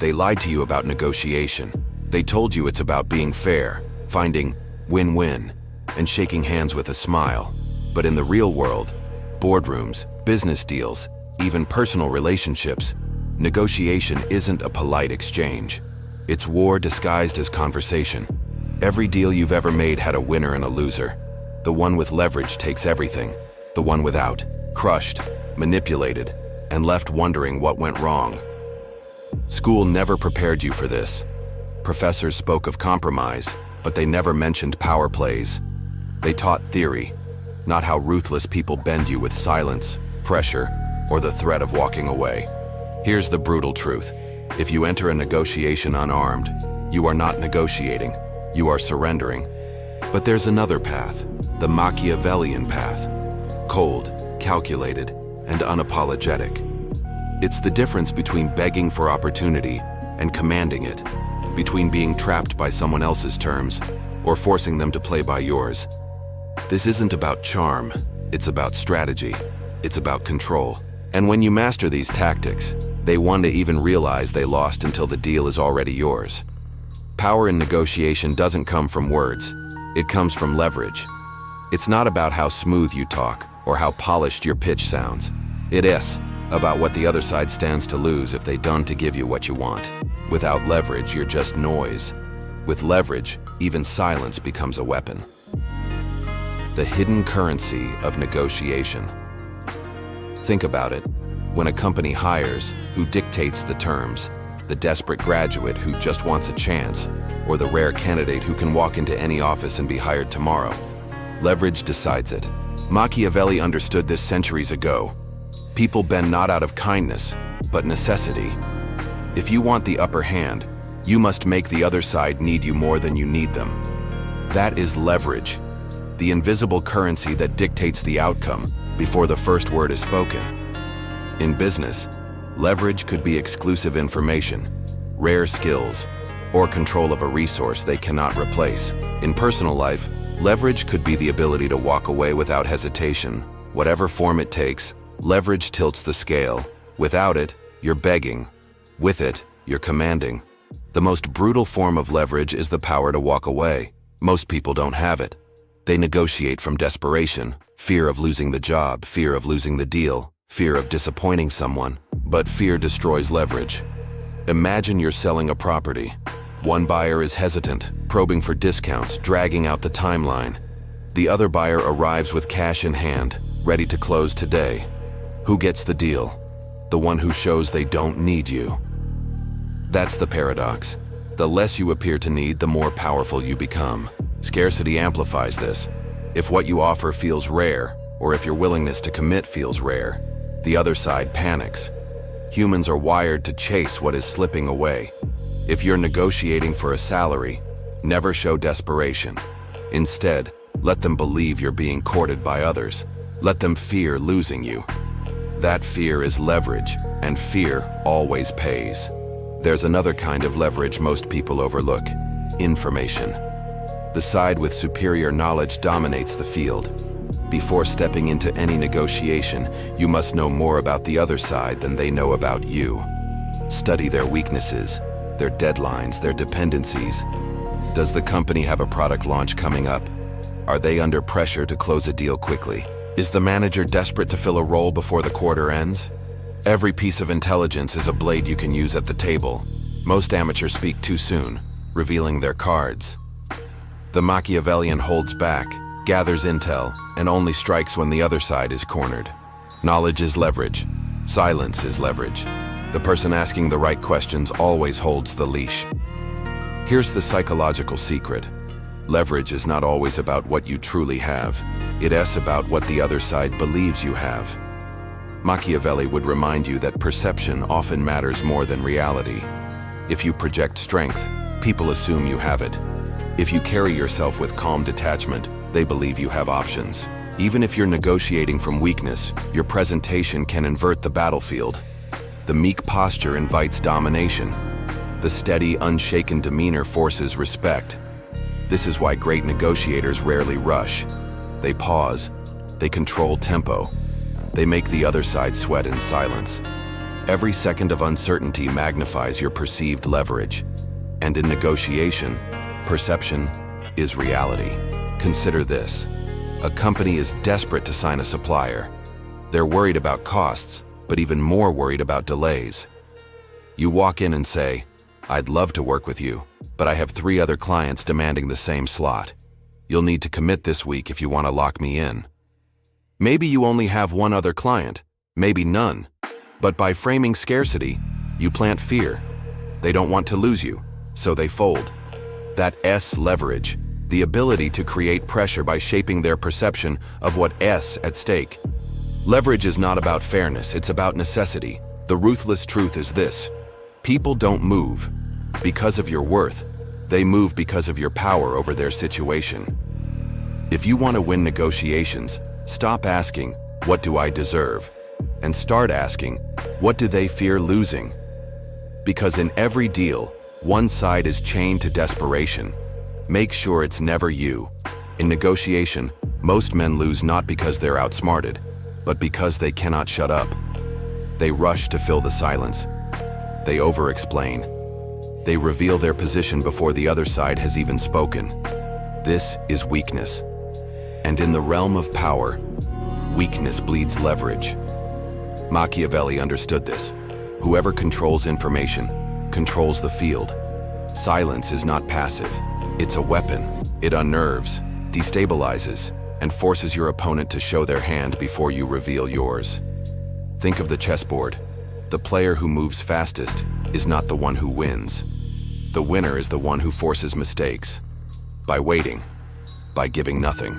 They lied to you about negotiation. They told you it's about being fair, finding win-win, and shaking hands with a smile. But in the real world, boardrooms, business deals, even personal relationships, negotiation isn't a polite exchange. It's war disguised as conversation. Every deal you've ever made had a winner and a loser. The one with leverage takes everything. The one without, crushed, manipulated, and left wondering what went wrong. School never prepared you for this. Professors spoke of compromise, but they never mentioned power plays. They taught theory, not how ruthless people bend you with silence, pressure, or the threat of walking away. Here's the brutal truth. If you enter a negotiation unarmed, you are not negotiating, you are surrendering. But there's another path, the Machiavellian path. Cold, calculated, and unapologetic. It's the difference between begging for opportunity and commanding it, between being trapped by someone else's terms or forcing them to play by yours. This isn't about charm, it's about strategy, it's about control. And when you master these tactics, they won't even realize they lost until the deal is already yours. Power in negotiation doesn't come from words, it comes from leverage. It's not about how smooth you talk or how polished your pitch sounds. It is about what the other side stands to lose if they don't to give you what you want. Without leverage, you're just noise. With leverage, even silence becomes a weapon. The hidden currency of negotiation. Think about it. When a company hires, who dictates the terms? The desperate graduate who just wants a chance, or the rare candidate who can walk into any office and be hired tomorrow? Leverage decides it. Machiavelli understood this centuries ago. People bend not out of kindness, but necessity. If you want the upper hand, you must make the other side need you more than you need them. That is leverage, the invisible currency that dictates the outcome before the first word is spoken. In business, leverage could be exclusive information, rare skills, or control of a resource they cannot replace. In personal life, leverage could be the ability to walk away without hesitation. Whatever form it takes, leverage tilts the scale. Without it, you're begging. With it, you're commanding. The most brutal form of leverage is the power to walk away. Most people don't have it. They negotiate from desperation, fear of losing the job, fear of losing the deal, fear of disappointing someone. But fear destroys leverage. Imagine you're selling a property. One buyer is hesitant, probing for discounts, dragging out the timeline. The other buyer arrives with cash in hand, ready to close today. Who gets the deal? The one who shows they don't need you. That's the paradox. The less you appear to need, the more powerful you become. Scarcity amplifies this. If what you offer feels rare, or if your willingness to commit feels rare, the other side panics. Humans are wired to chase what is slipping away. If you're negotiating for a salary, never show desperation. Instead, let them believe you're being courted by others. Let them fear losing you. That fear is leverage, and fear always pays. There's another kind of leverage most people overlook: information. The side with superior knowledge dominates the field. Before stepping into any negotiation, you must know more about the other side than they know about you. Study their weaknesses, their deadlines, their dependencies. Does the company have a product launch coming up? Are they under pressure to close a deal quickly? Is the manager desperate to fill a role before the quarter ends? Every piece of intelligence is a blade you can use at the table. Most amateurs speak too soon, revealing their cards. The Machiavellian holds back, gathers intel, and only strikes when the other side is cornered. Knowledge is leverage. Silence is leverage. The person asking the right questions always holds the leash. Here's the psychological secret. Leverage is not always about what you truly have. It is about what the other side believes you have. Machiavelli would remind you that perception often matters more than reality. If you project strength, people assume you have it. If you carry yourself with calm detachment, they believe you have options. Even if you're negotiating from weakness, your presentation can invert the battlefield. The meek posture invites domination. The steady, unshaken demeanor forces respect. This is why great negotiators rarely rush. They pause. They control tempo. They make the other side sweat in silence. Every second of uncertainty magnifies your perceived leverage. And in negotiation, perception is reality. Consider this. A company is desperate to sign a supplier. They're worried about costs, but even more worried about delays. You walk in and say, "I'd love to work with you, but I have 3 other clients demanding the same slot. You'll need to commit this week if you want to lock me in." Maybe you only have 1 other client, maybe none. But by framing scarcity, you plant fear. They don't want to lose you, so they fold. That S leverage, the ability to create pressure by shaping their perception of what is at stake. Leverage is not about fairness, it's about necessity. The ruthless truth is this: people don't move because of your worth, they move because of your power over their situation. If you want to win negotiations, stop asking, "What do I deserve?" and start asking, "What do they fear losing?" Because in every deal, one side is chained to desperation. Make sure it's never you. In negotiation, most men lose not because they're outsmarted, but because they cannot shut up. They rush to fill the silence. They over-explain. They reveal their position before the other side has even spoken. This is weakness. And in the realm of power, weakness bleeds leverage. Machiavelli understood this. Whoever controls information controls the field. Silence is not passive. It's a weapon. It unnerves, destabilizes, and forces your opponent to show their hand before you reveal yours. Think of the chessboard. The player who moves fastest is not the one who wins. The winner is the one who forces mistakes. By waiting, by giving nothing.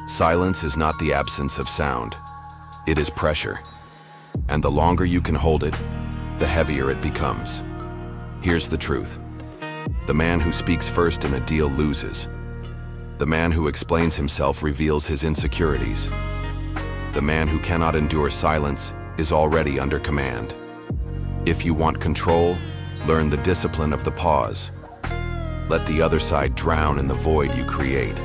Silence is not the absence of sound. It is pressure. And the longer you can hold it, the heavier it becomes. Here's the truth. The man who speaks first in a deal loses. The man who explains himself reveals his insecurities. The man who cannot endure silence is already under command. If you want control, learn the discipline of the pause. Let the other side drown in the void you create.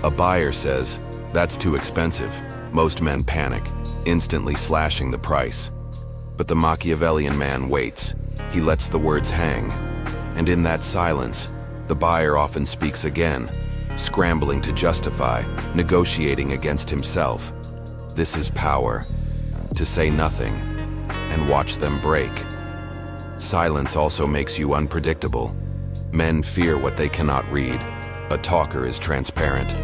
A buyer says, "That's too expensive." Most men panic, instantly slashing the price. But the Machiavellian man waits. He lets the words hang. And in that silence, the buyer often speaks again, scrambling to justify, negotiating against himself. This is power. To say nothing and watch them break. Silence also makes you unpredictable. Men fear what they cannot read. A talker is transparent.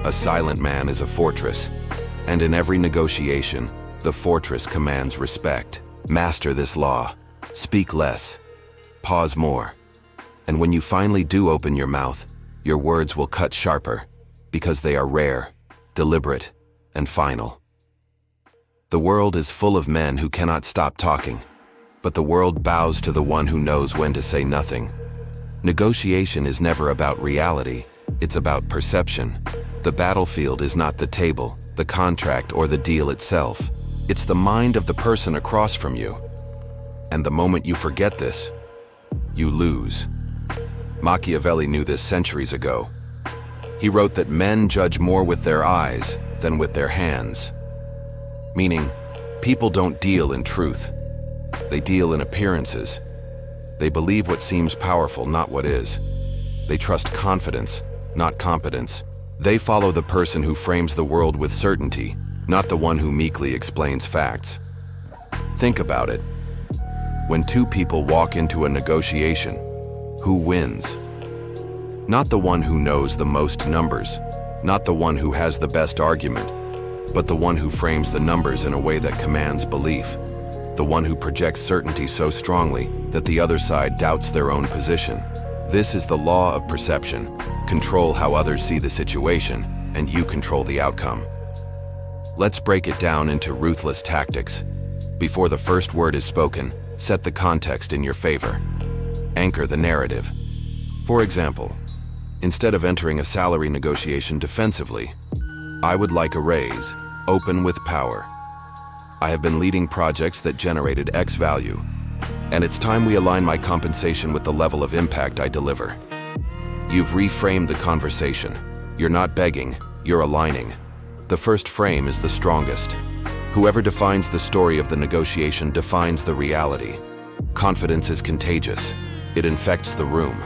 A silent man is a fortress. And in every negotiation, the fortress commands respect. Master this law. Speak less. Pause more. And when you finally do open your mouth, your words will cut sharper, because they are rare, deliberate, and final. The world is full of men who cannot stop talking, but the world bows to the one who knows when to say nothing. Negotiation is never about reality, it's about perception. The battlefield is not the table, the contract, or the deal itself. It's the mind of the person across from you. And the moment you forget this, you lose. Machiavelli knew this centuries ago. He wrote that men judge more with their eyes than with their hands. Meaning, people don't deal in truth. They deal in appearances. They believe what seems powerful, not what is. They trust confidence, not competence. They follow the person who frames the world with certainty, not the one who meekly explains facts. Think about it. When 2 people walk into a negotiation, who wins? Not the one who knows the most numbers, not the one who has the best argument, but the one who frames the numbers in a way that commands belief, the one who projects certainty so strongly that the other side doubts their own position. This is the law of perception. Control how others see the situation, and you control the outcome. Let's break it down into ruthless tactics. Before the first word is spoken, set the context in your favor. Anchor the narrative. For example, instead of entering a salary negotiation defensively, I would like a raise, open with power. I have been leading projects that generated X value, and it's time we align my compensation with the level of impact I deliver. You've reframed the conversation. You're not begging, you're aligning. The first frame is the strongest. Whoever defines the story of the negotiation defines the reality. Confidence is contagious. It infects the room.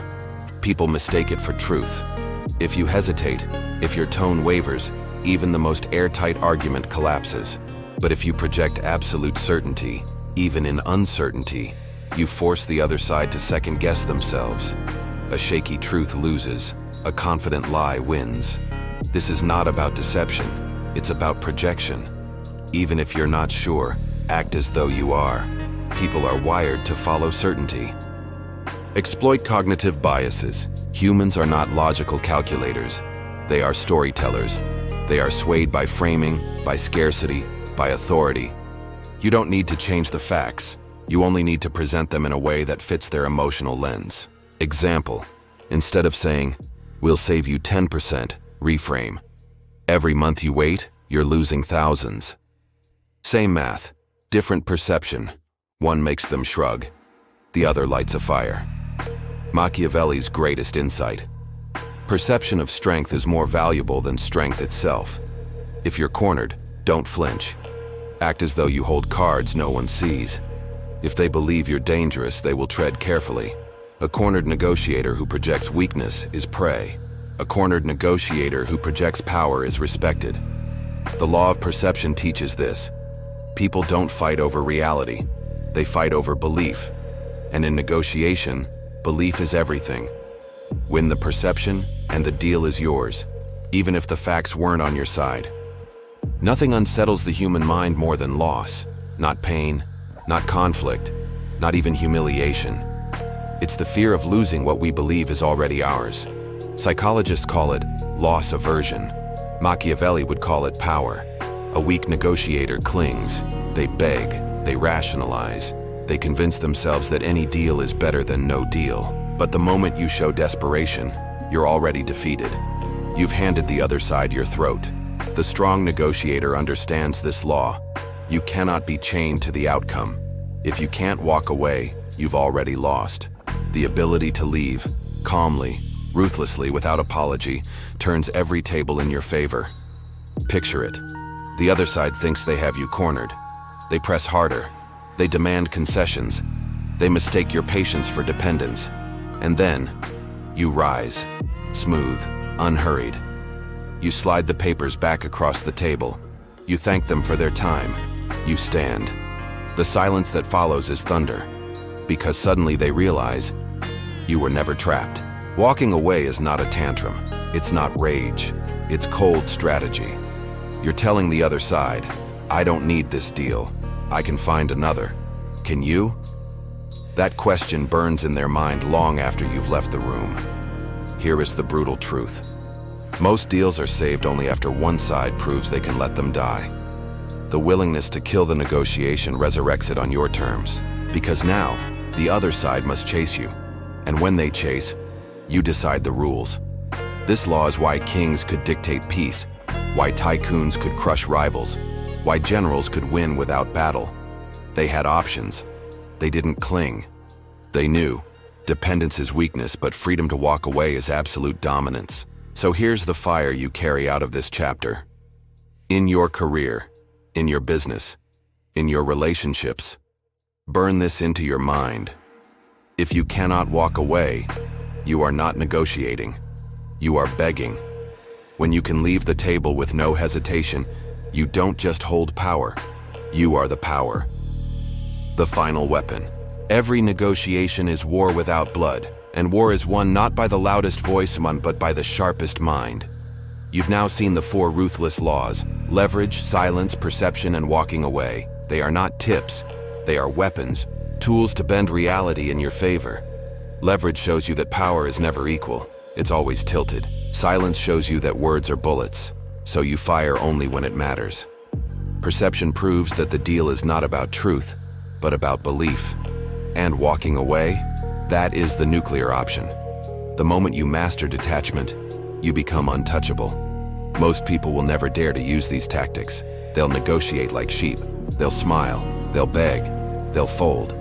People mistake it for truth. If you hesitate, if your tone wavers, even the most airtight argument collapses. But if you project absolute certainty, even in uncertainty, you force the other side to second-guess themselves. A shaky truth loses. A confident lie wins. This is not about deception. It's about projection. Even if you're not sure, act as though you are. People are wired to follow certainty. Exploit cognitive biases. Humans are not logical calculators. They are storytellers. They are swayed by framing, by scarcity, by authority. You don't need to change the facts. You only need to present them in a way that fits their emotional lens. Example, instead of saying, "We'll save you 10%, reframe. Every month you wait, you're losing thousands." Same math, different perception. One makes them shrug. The other lights a fire. Machiavelli's greatest insight. Perception of strength is more valuable than strength itself. If you're cornered, don't flinch. Act as though you hold cards no one sees. If they believe you're dangerous, they will tread carefully. A cornered negotiator who projects weakness is prey. A cornered negotiator who projects power is respected. The law of perception teaches this. People don't fight over reality. They fight over belief. And in negotiation, belief is everything. Win the perception, and the deal is yours, even if the facts weren't on your side. Nothing unsettles the human mind more than loss. Not pain, not conflict, not even humiliation. It's the fear of losing what we believe is already ours. Psychologists call it loss aversion. Machiavelli would call it power. A weak negotiator clings. They beg, they rationalize. They convince themselves that any deal is better than no deal. But the moment you show desperation, you're already defeated. You've handed the other side your throat. The strong negotiator understands this law. You cannot be chained to the outcome. If you can't walk away, you've already lost. The ability to leave, calmly, ruthlessly, without apology, turns every table in your favor. Picture it. The other side thinks they have you cornered. They press harder. They demand concessions. They mistake your patience for dependence. And then, you rise, smooth, unhurried. You slide the papers back across the table. You thank them for their time. You stand. The silence that follows is thunder, because suddenly they realize you were never trapped. Walking away is not a tantrum. It's not rage. It's cold strategy. You're telling the other side, I don't need this deal. I can find another. Can you? That question burns in their mind long after you've left the room. Here is the brutal truth. Most deals are saved only after one side proves they can let them die. The willingness to kill the negotiation resurrects it on your terms, because now, the other side must chase you. And when they chase, you decide the rules. This law is why kings could dictate peace, why tycoons could crush rivals, why generals could win without battle. They had options. They didn't cling. They knew dependence is weakness, but freedom to walk away is absolute dominance. So here's the fire you carry out of this chapter. In your career, in your business, in your relationships, burn this into your mind. If you cannot walk away, you are not negotiating. You are begging. When you can leave the table with no hesitation, you don't just hold power. You are the power. The final weapon. Every negotiation is war without blood, and war is won not by the loudest voice, but by the sharpest mind. You've now seen the 4 ruthless laws: leverage, silence, perception, and walking away. They are not tips. They are weapons, tools to bend reality in your favor. Leverage shows you that power is never equal. It's always tilted. Silence shows you that words are bullets, so you fire only when it matters. Perception proves that the deal is not about truth, but about belief. And walking away, that is the nuclear option. The moment you master detachment, you become untouchable. Most people will never dare to use these tactics. They'll negotiate like sheep. They'll smile, they'll beg, they'll fold.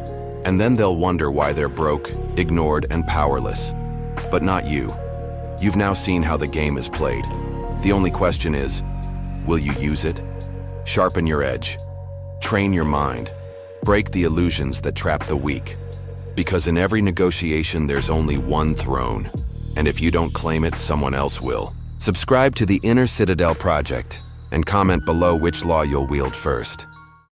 And then they'll wonder why they're broke, ignored, and powerless. But not you. You've now seen how the game is played. The only question is, will you use it? Sharpen your edge, Train your mind. Break the illusions that trap the weak. Because in every negotiation, there's only one throne. And if you don't claim it, someone else will. Subscribe to the Inner Citadel Project and comment below which law you'll wield first.